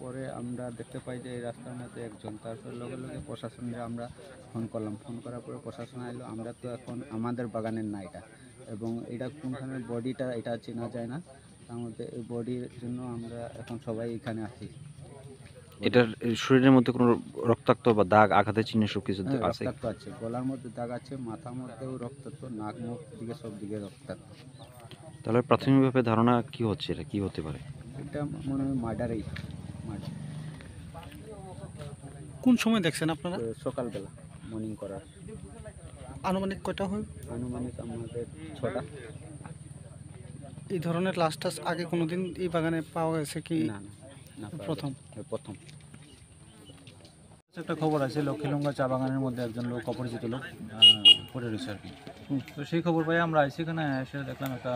পরে আমরা দেখতে পাই যে এই রাস্তার মধ্যে একজন, তারপরে লগে লগে প্রশাসনকে আমরা ফোন করলাম। ফোন করার পরে প্রশাসন আইলো। আমরা তো এখন আমাদের বাগানের না এটা, এবং এটা কোনখানের বডিটা এটা চেনা যায় না। তার মধ্যে এই বডির জন্য আমরা এখন সবাই এখানে আছি। এটার শরীরের মধ্যে কোনো রক্তাক্ত বা দাগ, আঘাতের চিহ্ন সব কিছু আছে? রক্তাক্ত আছে, গলার মধ্যে দাগ আছে, মাথার মধ্যেও রক্তাক্ত, নাক মুখ দিকে সব দিকে রক্তাক্ত। তাহলে প্রাথমিকভাবে ধারণা কি হচ্ছে, এটা কি হতে পারে? এটা মনে হয় মার্ডারই। কোন সময় দেখছেন আপনারা? সকালবেলা মর্নিং করার। আনুমানিক কয়টা হয়? আনুমানিক আমাদের 6টা। এই ধরনের লাশ টাস আগে কোনোদিন এই বাগানে পাওয়া গেছে কি? না না, প্রথম। একটা খবর আছে লক্ষ্মীলুঙ্গা চা বাগানের মধ্যে একজন লোক, অপরিচিত লোক পড়ে রয়েছে আর কি। তো সেই খবর পাই আমরা সেখানে এসে দেখলাম একটা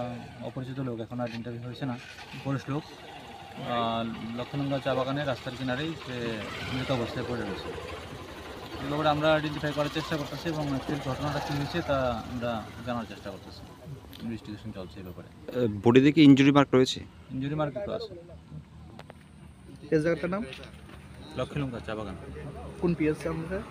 অপরিচিত লোক, এখন আর ইন্টারভিউ হয়েছে না, পুরুষ লোক লক্ষ্মীলুঙ্গা চা বাগানের রাস্তার কিনারেই সে মৃত অবস্থায় পড়ে রয়েছে। এই ব্যাপারে আমরা আইডেন্টিফাই করার চেষ্টা করতেছি এবং অ্যাকচুয়ালি ঘটনাটা কী হয়েছে তা আমরা জানার চেষ্টা করতেছি। ইনভেস্টিগেশন চলছে এই ব্যাপারে। বডি দেখে ইনজুরি মার্ক রয়েছে? ইনজুরি মার্ক একটু আছে। এই জায়গাটার নাম লক্ষ্মীলুঙ্গা চা বাগান। কোন পিএসসি আমাদের?